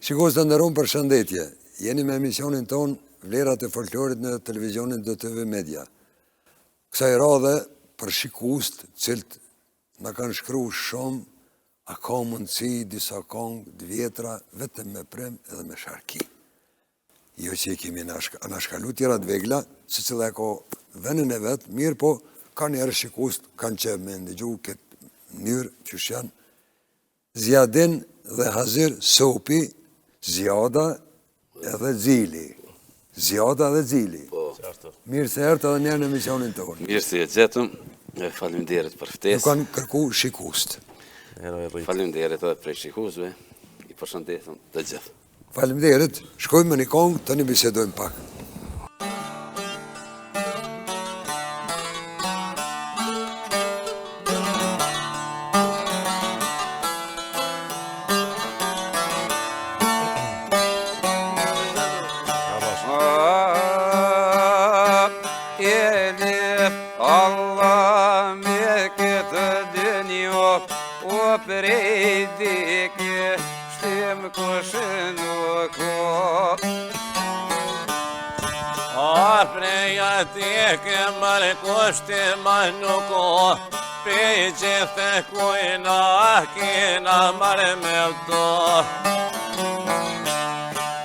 Shikues të nderuar, përshëndetje. Jeni me emisionin ton Vlerat e folklorit në televizionin DTV Media. Kësaj radhe për shikuest, cilët na kanë shkruar shumë, a ka mundësi disa këngë të vjetra vetëm me prem edhe me sharki. Jo që i kemi anashkalu tjera të vegla, se cila e ka venin e vetë, mirë po ka njerë shikues kanë që me ndëgju këtë mënyrë që janë Zjadin dhe Hazir Sopi, Zjada edhe Zili. Zjada dhe Zili. Mirë se ertë edhe njerë në emisionin tonë. Mirë se e gjetëm, faleminderit për ftesë. Nuk kanë kërku shikuest. Faleminderit edhe prej shikuesve, i përshëndetëm të gjithë. Faleminderit, shkojmë me një këngë, të një bisedojmë pak. Allah me këtë dënjo, o prej dike, shtim kush nuk o. O prej dike, mërë kushtim nuk o, prej gjithë kujna, kina mërë me vdo.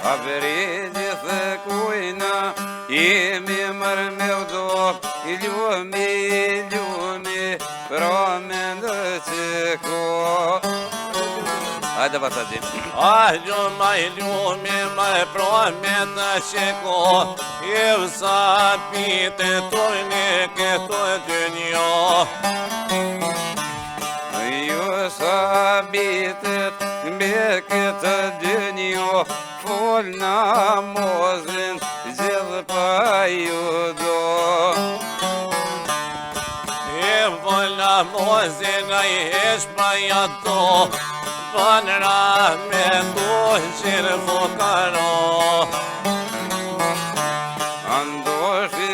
A prej gjithë kujna, jemi mërë me vdo, ljumi, pra me ndë ko. Hajde pa të dim. Ljumi, mërë pra me ndë ko, i vësa pite të një këtë dënjo. Ju sa bitet me këtë dënjo, fol namazin, zjedh pa ju do. Mozin a i hesh pa jato, panra me tu qirë fukaro. Andosh i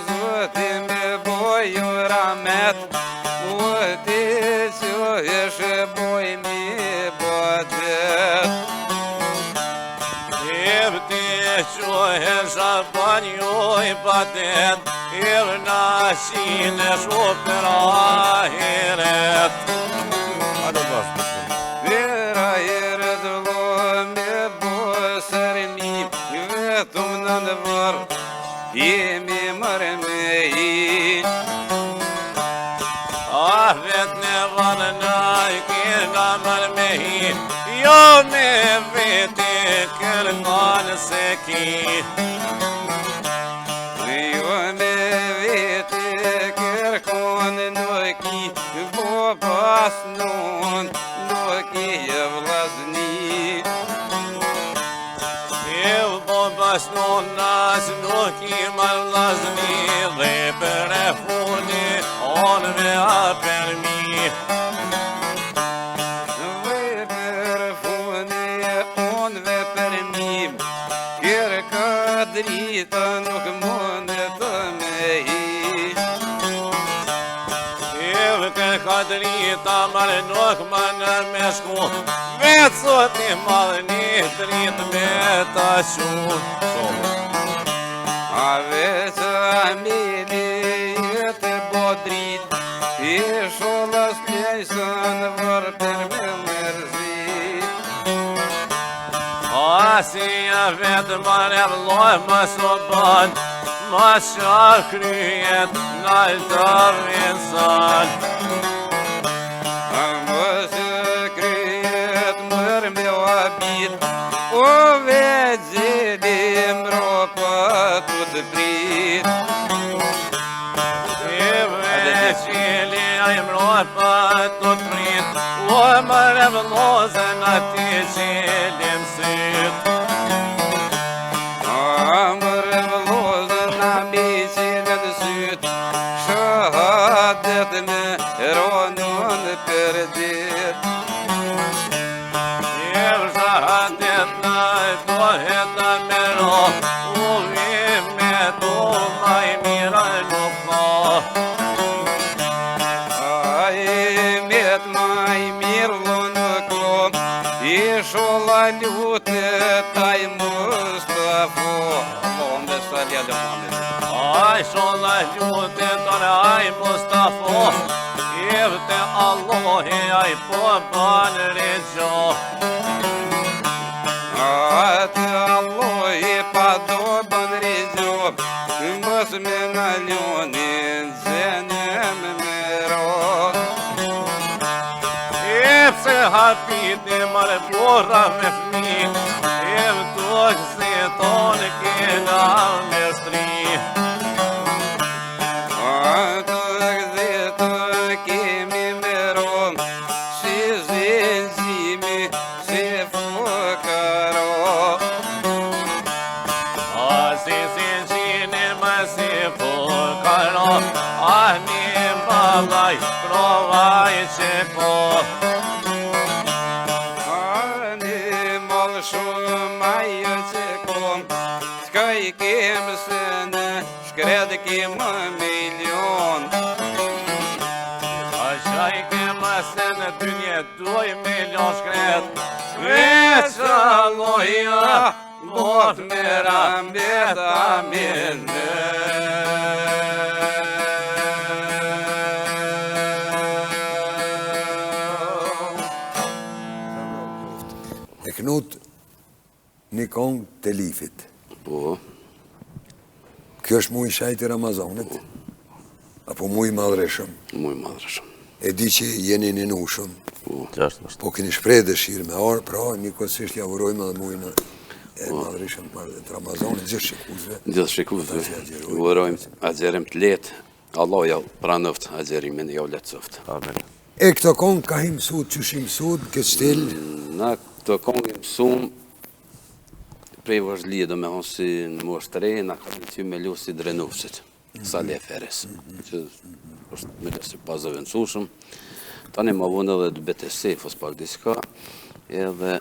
zoti me boju ramet, uti që eshe boj mi batet. Ibti që esha banju i batet, Irna shine shupër ahiret. Vera heret lo me bosër mi, vetëm në ndëvar, jemi mërë me i. A vet në varë në i kina mërë me i, jo me veti kërkan se ki. Bo pas non, nuk i vlazni. Bo pas non, nas nuk i më vlazni, dhe për e funi, onve a për mi. Dhe për funi, onve për mi, kërë ka drita nuk mënde të me i. Ka drita mërë nuk më në me shku, vetë sot i madhë një drit me të shumë. A vetë amili jetë bo drit, i sholas pjesën vërë për me mërzit. Asi e vetë mërë vloj më së banë, më shakryjet në të rinësan. O vetë zilim ropa të të prit. Vetë zilim ropa të të prit, o më revlozën ati zilim syt. A më revlozën ami zilim syt, shahadet me ronën për dit. sholla lutë taj Mustafa. Allahum dhe salli ala Muhammed. Aj sholla lutë tëre aj Mustafa, Evte Allahi aj po banë regjo. Atë Allahi pa do bën regjo, mos me në ljonin zenem me ro. Pse hapiti mërë porra me fmi, të kësi kena me stri. Atë kësi kemi me ro, si zenzimi, si fukaro. Si zenzini më si fukaro, një balaj, provaj që po. Shumë ajo që kom, s'ka I kem se në shkred kem milion. Qa I kem se në dynje duaj milion shkred, veç Allahja, bot me rambet amin. E Knut një kongë të lifit. Po, Kjo është muj shajti Ramazanit, apo muj madhreshëm. muj madrëshëm. E di që jeni një nushëm, po keni shprej dëshirë me arë, pra njëkohësisht ja urojmë edhe mujnë e madhreshëm të Ramazanit, gjithë shikuzve. Gjithë shikuzve, urojmë agjerim të letë, Allah ja pranoft agjerimin, ja u letësoft. Amen. E këto kongë ka hi mësut, që shi mësut, këtë stil, Na këto kongë mësum, prej vazhlie do me thonë si në moshë të re, na ka të me lu si drenufësit, sa le feres, që është me lu si pas zëvëncushëm. Tani ma vënë edhe të bete sefës pak diska, edhe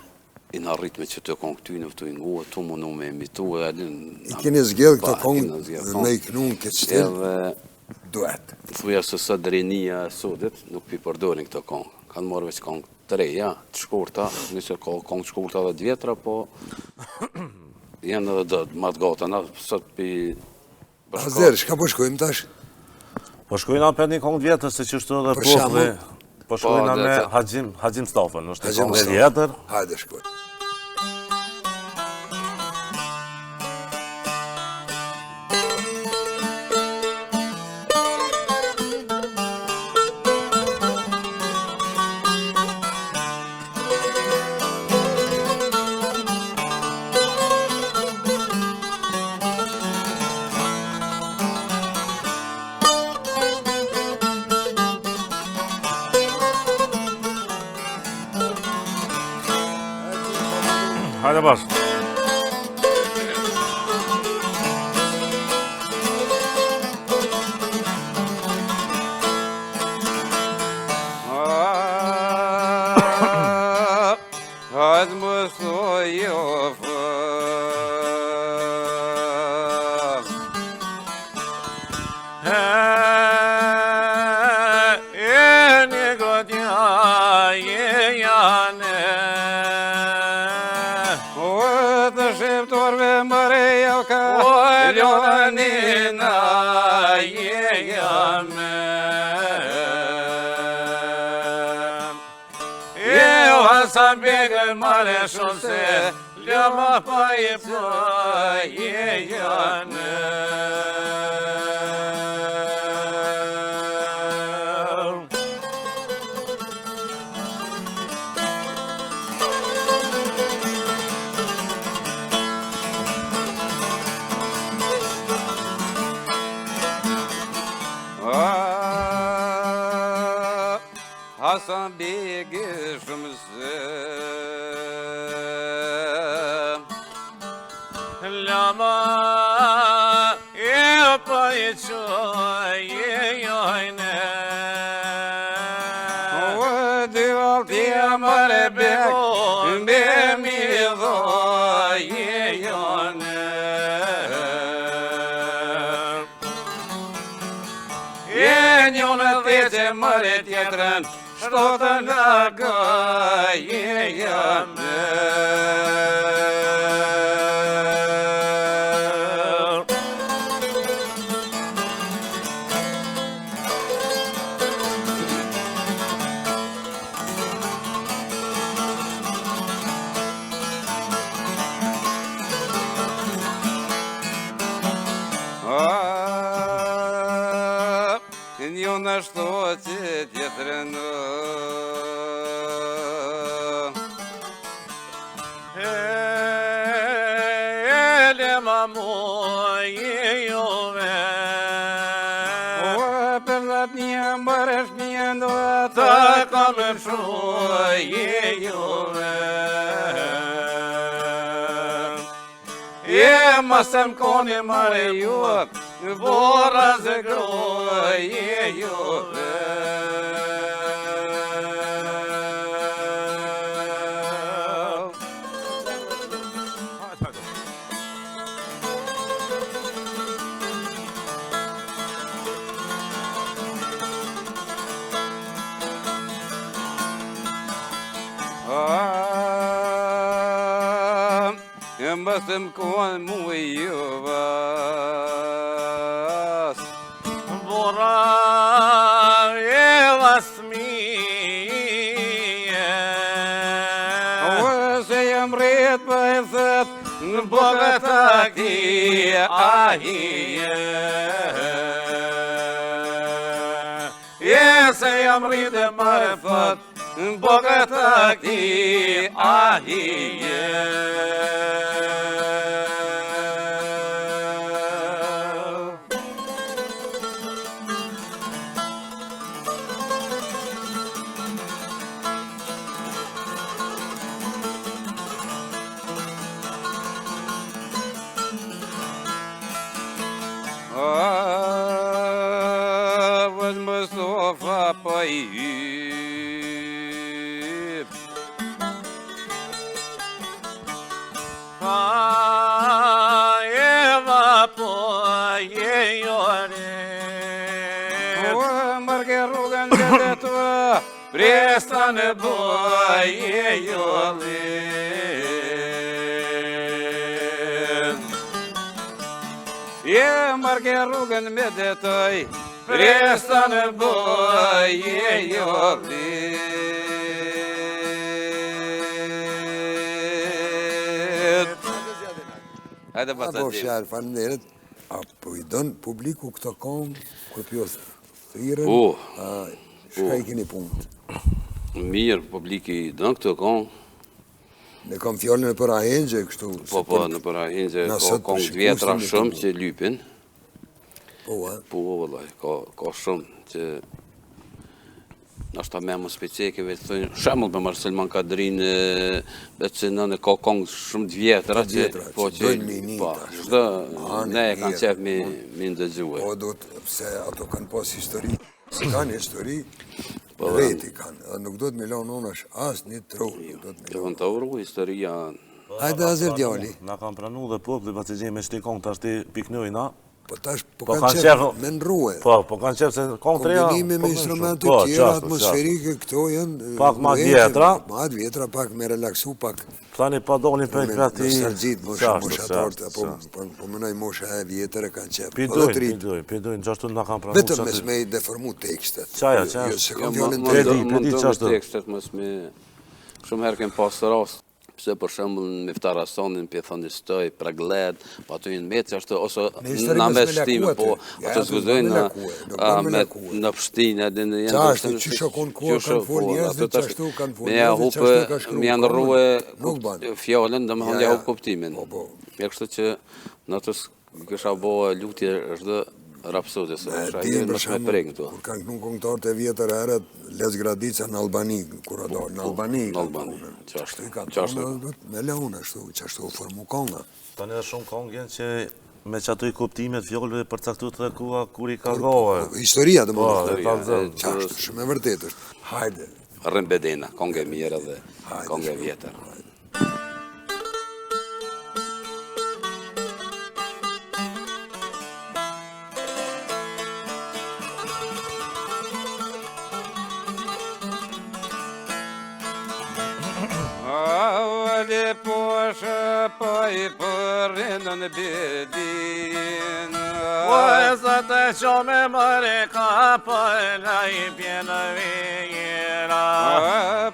I në rritme që të kongë këty në fëtu I nguë, tu më në me imitu, I keni zgjedhë këto kongë me I knun këtë stil, duhet. Thuja se së drenia e sodit, nuk pi përdorin këto kongë. Kanë marrë veç kongë të reja, të shkurta, nëse ka kongë të shkurta dhe të vjetra, po janë edhe dhe matë gata, na sot pi... Azer, shka po shkojmë tash? Po shkojna për një kongë vjetër, se që shtu edhe popli. Po shkojna me Hajim Stafën, është një kongë vjetër. Hajde shkoj. Hajde bash. Hajde më sojo Sa begër mare shumë se Ljama pa I pëje janë Hasan begë shumë se Lama e pa I qoje jajne Dy valtia mare begë Mbe mi dhoje jane Njone dhe që mare tjetërën sot nga gaje me. Një në shtoqe tjetërën Ele ma moj juve për dat një mbërësh një ndo Ta kam shuj juve Masem koni mare juve Bora se groje juve Masem koni mu juve Bora e vasmije Se jam rrit për e thët Në bogata ki ahije Se jam rritë më e thët Në bogata ki ahije Vëz më sofa pa I hyp Eva po je jore Mërke rrugën që të të Presta në boje jole Mërke rrugën me detoj Presta në boje jole Hajde pas Po atë fjalë, faleminderit. Po I don publiku këto këngë kur pjos thirrën? Shka I keni punë? Mirë, publiki dënë këtë këngë. Ne kam fjallën e për ahengje kështu. Po, në për ahengje ka këngë të vjetra shumë që lypin. Po, Po, vëllaj, ka shumë që nështë ta me më specikeve të thënë, shemull me Marselman Kadrin, vetë që nëne ka kongë shumë të vjetra që dojnë një një shdo, ne e kanë qef mi ndëgjue. Po, do të, pse ato kanë pas histori, se kanë histori, veti kanë, nuk do të milon unash asë një tru, do të milon. Të uru, historia... Hajde Azer Djali. Na kanë pranu dhe populli, pa që gjejmë me shtikon të ashti piknojna. Po tash, po kanë qef me nruhe. Po kanë qef se kontrija... Kombinime me instrumente tjera atmosferike, këto janë... Pak ma vjetra. Ma vjetra, pak me relaksu, pak... Tani pa dolin për një krati... Nostalgjit, moshatorët, po mënoj mosha e vjetër e kanë qef. Pidojnë, gjashtu nga kanë pranu... Vetëm mes me I deformu tekstet. Qaja. Se kam fjallin të tekstet mes me... Shumë herë kem pasë rast. Pse për shembull në Miftar Hasanin për thoni stoj, Pragled, pa ato janë metë ashtu ose na me shtime, po ato zguzojnë në Prishtinë edhe në janë çashtu që shokon ku kanë fol njerëzit çashtu kanë fol. Me janë rruë fjalën, domethënë ja u kuptimin. Ja kështu që natës kisha bëu lutje çdo rapsodë se është mos me prek këtu. Kur kanë kënu këngëtarët e vjetër herët Les Gradica në Albani, kur ato në Albani. Çashtu I kanë me leun ashtu, çashtu formu konga. Tani edhe shumë kongë janë që me çato I kuptimet fjalëve përcaktuar të kua kur I ka gojë. Historia domosdoshmë. Çashtu shumë e vërtetë është. Hajde. Rëmbedena, kongë e mirë dhe kongë e vjetër. poshë po I përrinën bedin. O zëtë që me mëre ka pëlla I pjenë vijera.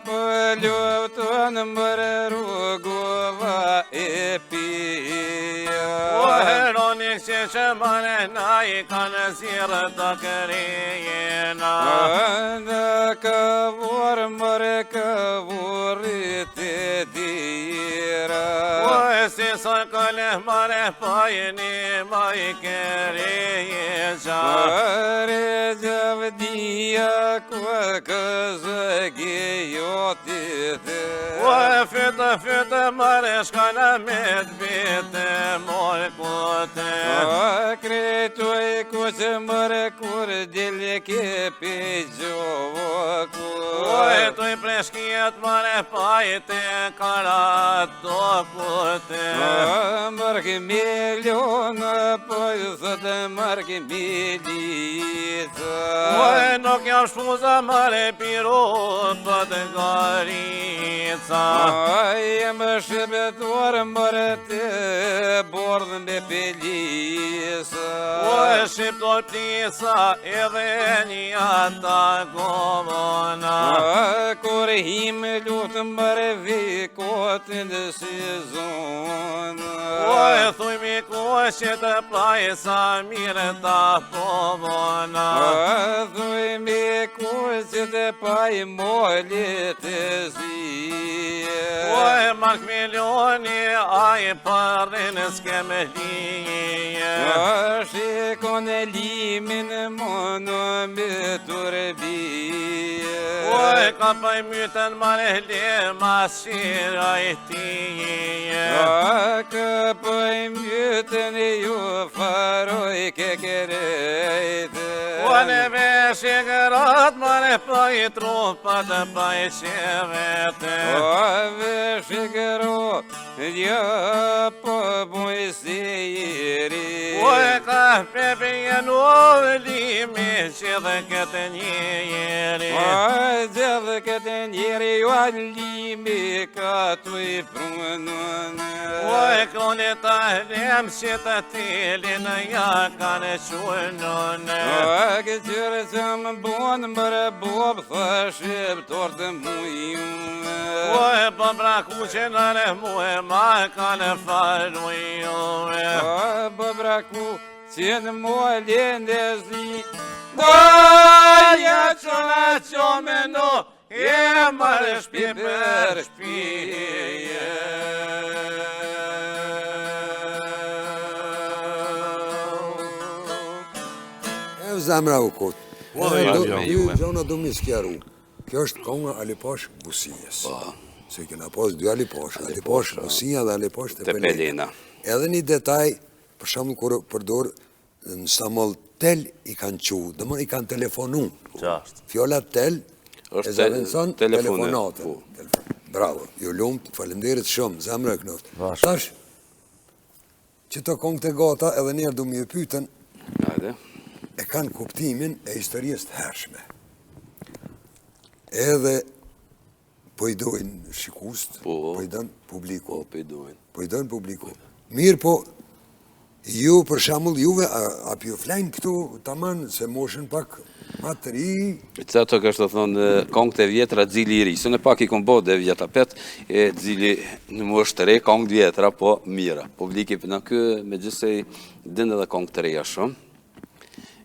Për luftën mërë rrugova e pia. O heronik që mëre na I kanë zirë të kërijena. Në këvur mërë këvurit e dira. O si së këlle mëre pajni ma I kërijena. Rëgjavdia kua këzë gjejotit. O fytë mëre shkana me t'bite mërë kote. Kretoj kuqë mërë kur dile ke pejgjoku. O tu I preshkiet mëre pajte karat do kote. Mërk miliona pëjzët mërk milica. O nuk jam shfuza mëre piro për të garica. Jem shqiptuar mërë të bordhën me pelisa. O shqiptor plisa edhe një ta gomona. Kur him lutë mërë vikotin si zonë. O thuj mi që të plajsa mire ta povona. Thuj mi që të paj mollit të zi. O mark milioni a I përrin s'ke me lije. Shikon e limin mono me turbije. O ka pëj myten mare le mas shira I tije. Ka pëj myten ju faroj ke kerejte. O në vesh I gërat mare pëj trupat pëj shevete. O vesh I gërat ja po buj si jeri. O ka pepe jenu limi që dhe këtë njeri. Gjellë këtë njeri ju allimi ka tu I prunën. O kroni të lem që të tilin ja kanë qunën. Këtyrë që më bonë mërë bob thë shqiptor të mujën. O po braku që në muhe ma kanë falu juve. Po braku që në muallin dhe zi. Doja që në që me no e mërë shpi për shpije. Zemra u kot. ja. Gjona du mi skjaru. Kjo është konga Alipash Businjes. Se kena pas dy Alipash. Alipash Businja dhe Alipash Te Pelena. Edhe një detaj, për shembull kur përdor në Samol tel I kanë qu, domthon I kanë telefonu. Qartë. Fjolla tel Është e zaventson telefone, telefonate. Bravo, ju lumt, faleminderit shumë, zemra e knoft. Bashkë. Tash që të kongë të gata edhe njerë du më ju pyten, Hajde. e kanë kuptimin e historisë të hershme. Edhe po I dojnë shikust, po I dojnë publiku. Po I dojnë publiku. Mirë po, ju për shembull juve, a ju flajnë këtu taman se moshën pak ma të ri? Që ato kështë të thonë, kongët e vjetra dzili I ri. Së në pak I kom bo dhe vjeta pet, e dzili në moshë të re, kongët vjetra, po mira. Publiki për në kë, me gjithsej, din edhe kongët të reja shumë,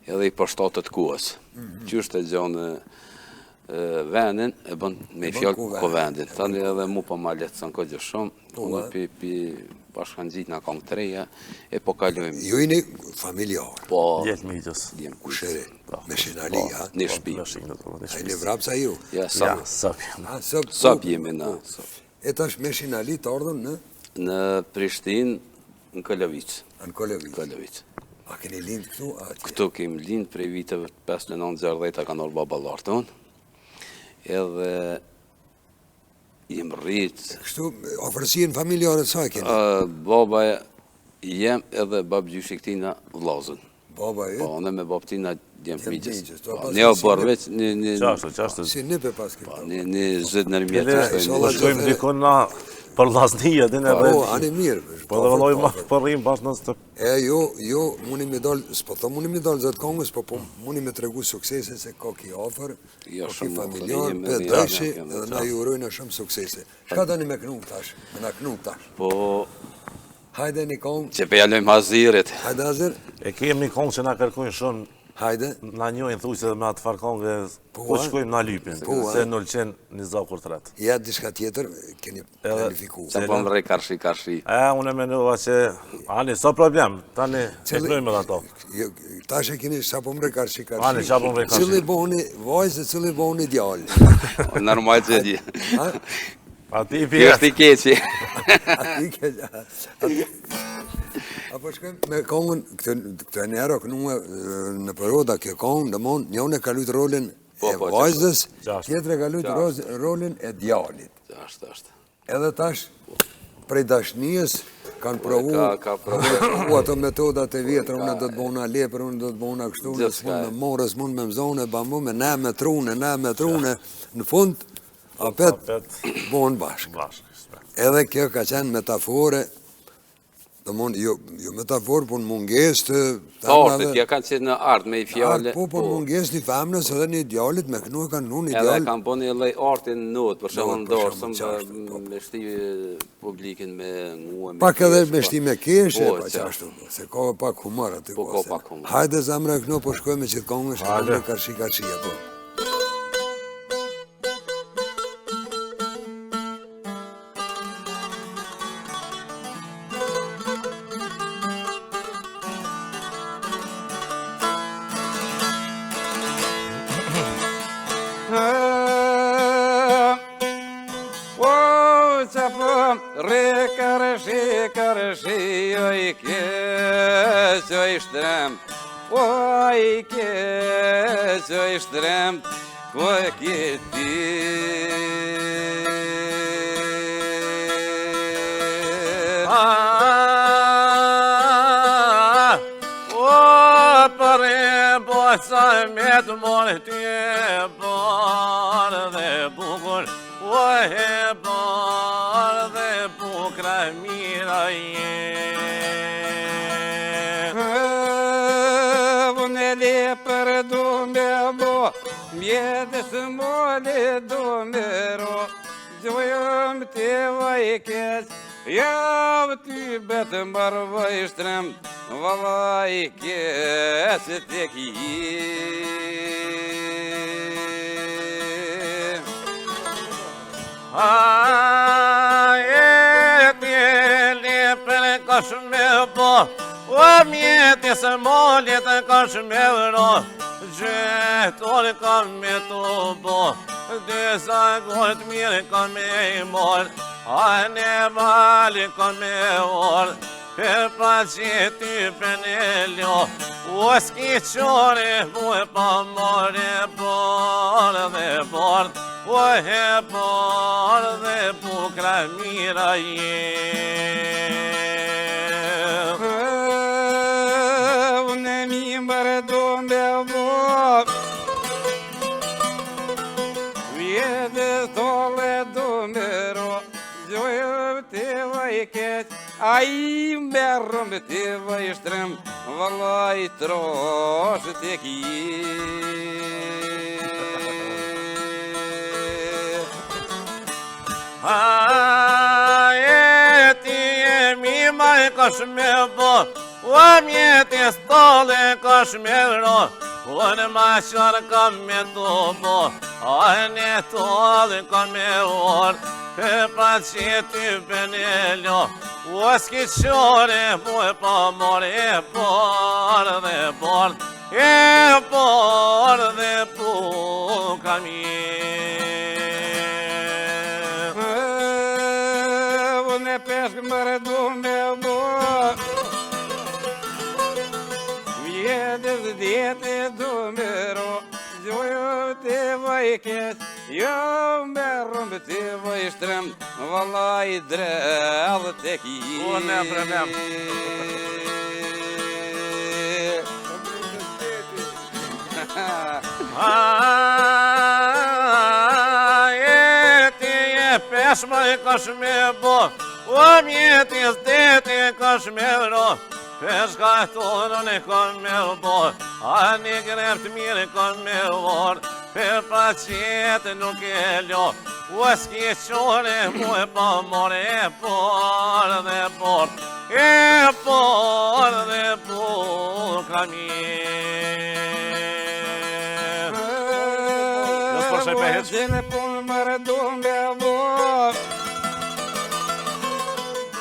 edhe I përshtatët kuës. Qështë e gjonë vendin, e bën me I fjallë ko vendin. Tani edhe mu po ma letë së në këtë gjë shumë, unë pi bashkan gjitë në kongët të reja, e po kalojmë. Ju jeni familjar, Po, Djetë mitës. djemë kushere, kujtë. me shenali, ha? Një shpi. A I një vrapsa ju? Ja, Ja, sa. sapjëm. Ha, sëp, Sap jemi na. E tash me shenali të ardhën në Në Prishtinë, në Këllavicë. Kolevic. A keni lind këtu? Këtu kem lind prej viteve 59-60 kanë orë baballar tonë. Edhe jem rritë. Kështu, ofërësien familjare sa keni? Baba jem edhe babgjyshi këtina vlazën. Baba e? Po, në me babtina jem Jem migjës. migjës, to pas Ne o si bërë ne- veç Qashtë. Si nipe pas këtë. një zëtë nërmjetë. Po shkojmë dikon na për lasnija, din e Po, anë mirë. Po dhe vëlloj ma përrim bashkë në stëp. Jo, muni me dalë, s'po thë muni me dalë zëtë kongës, po muni me tregu suksese se ka ki ofër, Jo, ka ki shumë familjar, ofër, për jemi dëjshi, rrallë, edhe na ju urojnë shumë suksese. Shka të një me knu tash, me na knu tash. Po, Hajde një kongë, që pe jalojmë Hazirit. hajde Azir, E kemi kongë që na kërkojnë shumë, hajde. na njojnë thuj se me atë farë kongë, Po, po shkojmë na lypin, se në lëqen një zakur të ratë. Ja, diska tjetër, keni planifiku. Që po më rej karshi. Unë e menova që, ani, s'o problem, tani e krojmë edhe ato. Tash e keni sa po mre karshi. Ani, qa po mre karshi. Cili boni vajzë, cili boni djallë. Normal që di. Ati i Kjo është i keqi. Apo shkojmë me kongën, këtë e njerë o kënue në përroda kjo kongë, në mon, njën e ka lujtë rolin e vajzës, tjetër e ka lujtë rolin e djallit. Ashtë. Edhe tash, prej dashnijës, kanë provu, Ka provu. ato metodat e vjetër, unë do të bona lepër, unë do të bona kështu, në s'mund me morë, s'mund me mzone, bamu, me ne me trune, në fund, apet, bonë bashkë. Edhe kjo ka qenë metafore, do mund, jo metaforë, por në munges të... Artët, ja kanë qenë në artë me i fjale. Po, por munges një femnës edhe një idealit, me kënu e kanë nu një Edhe ideal. kanë po një lej artin në notë, për shumë ndarë, po. me shti publikin me ngue, me Pak edhe kesh, me shti me keshe, Po, pa qashtu, se ka pak humor aty. Po, ka pak humor. Hajde zamre kënu, po shkojme që të kongë, shkojme karshi, po. Karshi, oj keq, oj shtrem, oj keq, oj shtrem, ku e kjeti. Sa me të morë t'je barë dhe bukur, o he barë dhe bukra mira Unë e lepër do me bo, mjedës mole do me ro, gjojëm të vajkes, javë ty betë mbarë vajshtrem, Valai kes te ki lepër kash me bo, o mjetis molit kash me vro, gjetor kam me të bo, desa gojt mirë kam me i mor, ane vali kam me or, per pa që ty për në ljo, o s'ki qore, mu e pa more borë dhe borë, o he borë dhe bukra mira Unë e mi mërë do me bo, vjede tole do me ro, gjojëm të vajket, ai merëm të vajshtrem, valaj trosh të ki. Kash me bo, o mjetis tole kash me vro, o në mashar kam me të bo, a në tole kam me or, për pa që ty për në ljo, o s'ki qore, mu e pa more, e borë dhe borë, e borë dhe puka Unë e peshkë mërë do me bo, vjedës djetë do me ro, gjojë të vajket, jo merëm të vajshtrem, valaj drellë të ki. O, ne problem. Tashmë e kash me bo, o mjetis deti kash me ro, peshka tonën e kam me bo, a një grept mirë kam me vor, per pacjetë nuk e lo, o s'ki qore mu e pa more e por dhe por, e por dhe por ka Dele pun mërë dumbe vor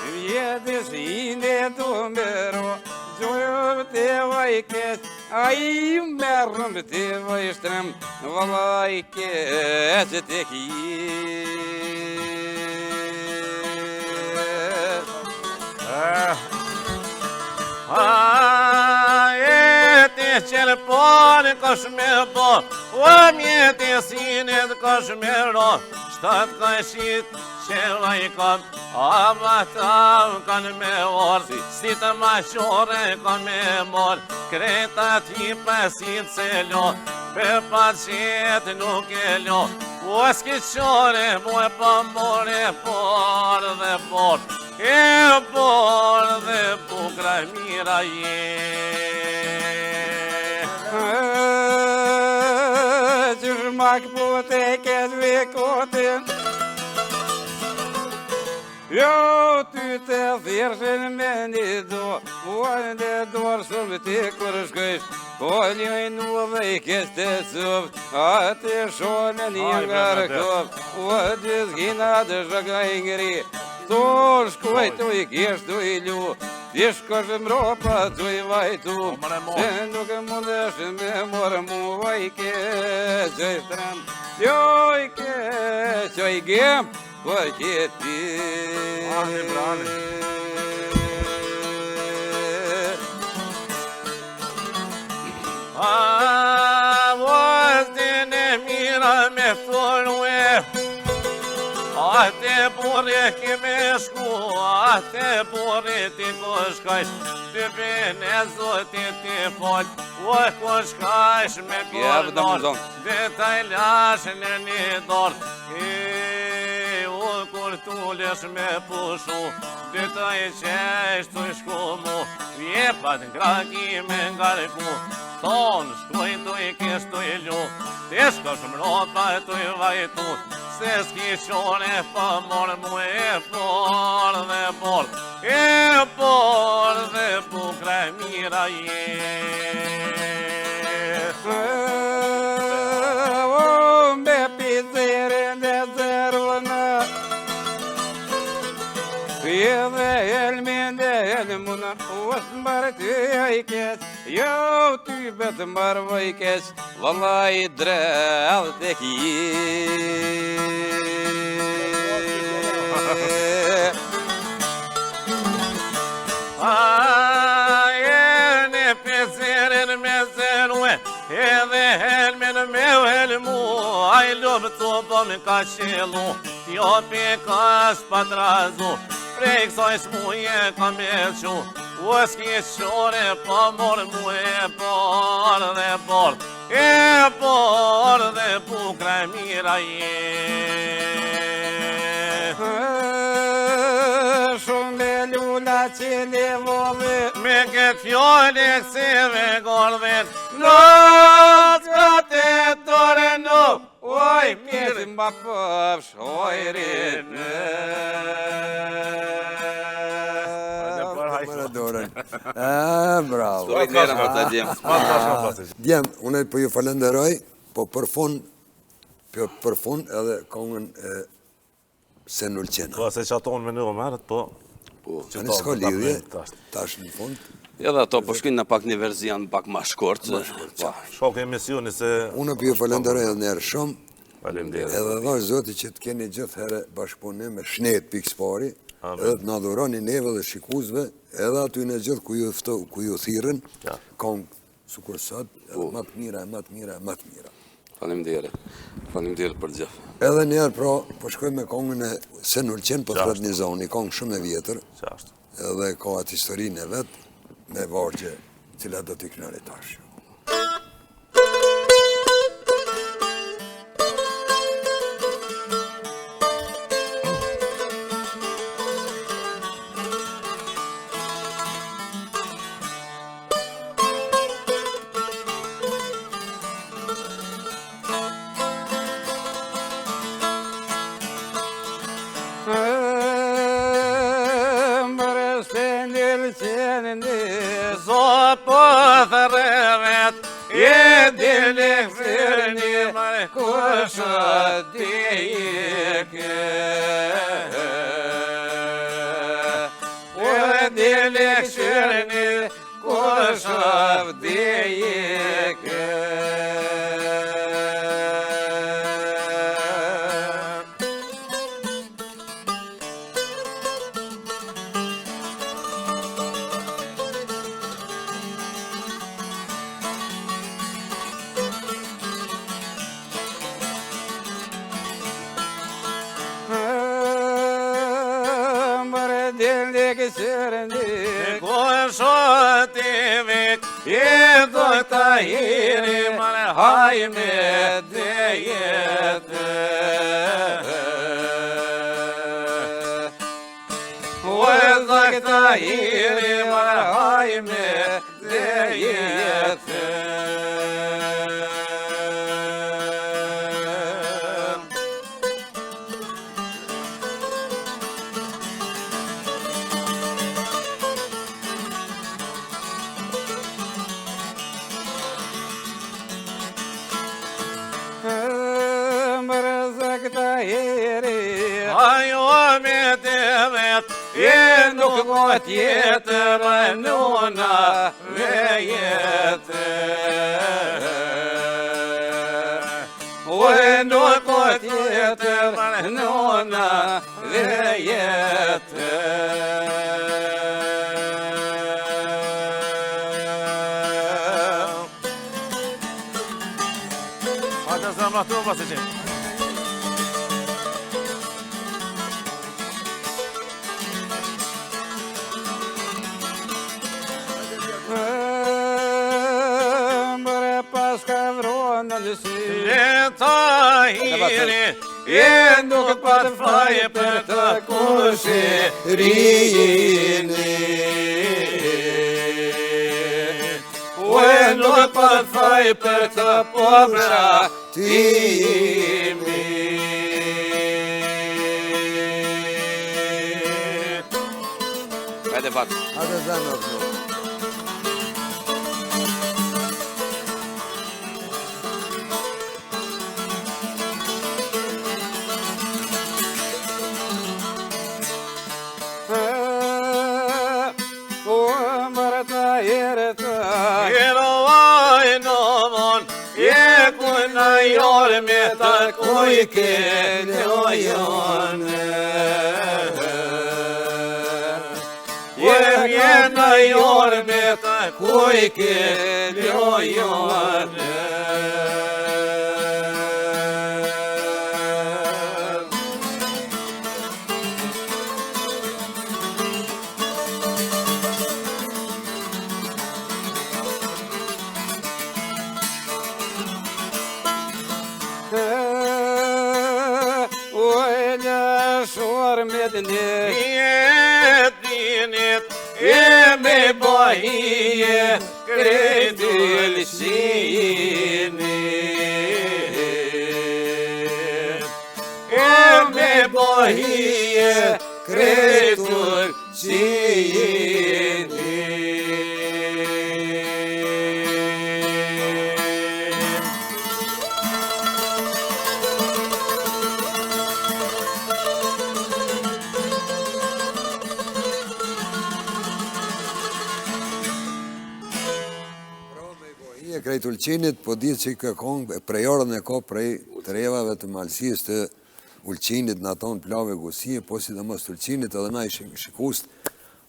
Vjedis inde dumbero Gjojë të vajket A i mërëm të vajshtrem Vallaj keq të Qelë pone kash me bo, o mjeti sinit kash me ro, shtat ka shit qela i kam, a ma tam kanë me orë, si të maqore kanë me morë, kreta ti pasit se lo, për pacjet nuk e lo, o s'ki qore mu e pa more por dhe por, e por dhe bukra mira Gjërmak po të këtë vikotin Jo ty të thirëshin me një do Uajnë dhe dorë shumë të kërë shkësh Kollin u dhe i kështë të suft A të shonë një nga rëkov O të zhina të shëka i ngri Tor shkojtu i kishtu i lu Ti shkosh mropa të i vajtu Se nuk e mundesh me morë mu vaj keq i trem Jo i keq i gem Po kjeti Vazhdin e mira me thorue Ate burri kime shku, ate burri ti ku shkajsh Ty bin e zotit ti fol, o ku shkajsh me pjerdor Dhe taj lash në një dor O kur t'ulesh me pushu, dhe taj qesh t'u shku mu Vjepat ngraki me ngarku, ton shkuj t'u i kish t'u i lu Ti shkosh mropa t'u i vajtu Se s'ki qore pa morë mu e por dhe por E por dhe bukra mira O me pizirin dhe zërvëna Edhe elmin dhe elmuna O s'mbarë ty i keq Jo ty betë mbarë vaj keq Vallaj drell të Jeni pizirin me zërue Edhe helmin me helmu Aj lubë të bëm ka qelu Jo pi ka s'patrazu Prej kësaj s'muje ka me qu O s'ki qore pa morë mu e por dhe por E por dhe bukra mira Shumë me lula që le vodhe Me këtë fjole kësive gordhen Në të të tore në Oj, mjeti mba pëpsh, oj rritë Dorën. Bravo. Stori nera më të djemë. Djem, unë po ju falenderoj, po për fund edhe kongën e Senulqena. Po, se që atonë me në omerët, po... Që në s'ka lidhje, tash në fund. Edhe ato po shkojnë në pak një verzion pak ma shkort. Shok e emisioni se... Unë po ju falenderoj edhe njerë shumë, Faleminderit. edhe dhash zoti që të keni gjithë herë bashkëpunim me shnet pikës pari, edhe të nadhuroni neve dhe shikuzve, edhe aty në gjithë ku ju thirën, kongë sukur sot, edhe më të mira, më të mira, më të mira. Faleminderit për gjithë. Edhe njerë pra, po shkoj me kongën e Senulqen, po të rëtë një zoni, kongë shumë e vjetër, edhe ka atë historinë e vetë, me vargje, cila do t'i knare tash. sireni Zot po thërëvet, e dile këfirni, kusha dike O dile këfirni kusha dike Shotivik, e do ta hiri, mare hajme dejete. O e do ta hiri, mare hajme dejete. Ajo me devet, e nuk po tjetër nona vejete. O e nuk po tjetër nona vejete. Hajde zemra tu pasi që. Leta hiri, e nuk pat faje për të kushirini. O e nuk pat faje për të pobra timi. Hajde pak. Hajde zemra tu. Jorë me ta kujke lojone Jena jorë me ta kujke lojone Jedinit e me bahije kredilsini E me bahije kredilsini Krejt Ulqinit, po ditë që ka kongë, prej orën e ka prej të revave të malësisë të Ulqinit në tonë plave gusie, po si dhe mos të Ulqinit edhe na i shikust,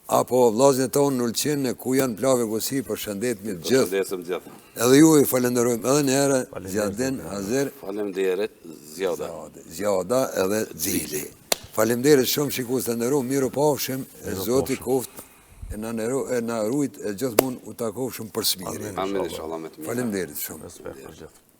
apo vlazën e tonë në Ulqin, ku janë plave gusie, për shëndetmi të gjithë. Edhe ju i falenderojmë edhe njëre, Zjadin, Hazer, Falemderit, Zjada. Zjada edhe Zili. Falemderit shumë shikust të nderu, miru pafshim, e Zoti koft, e na rujt e gjithmonë u takofshëm për smiri. Amin, inshallah me të mirë. Falemderit shumë. Respekt për gjithë.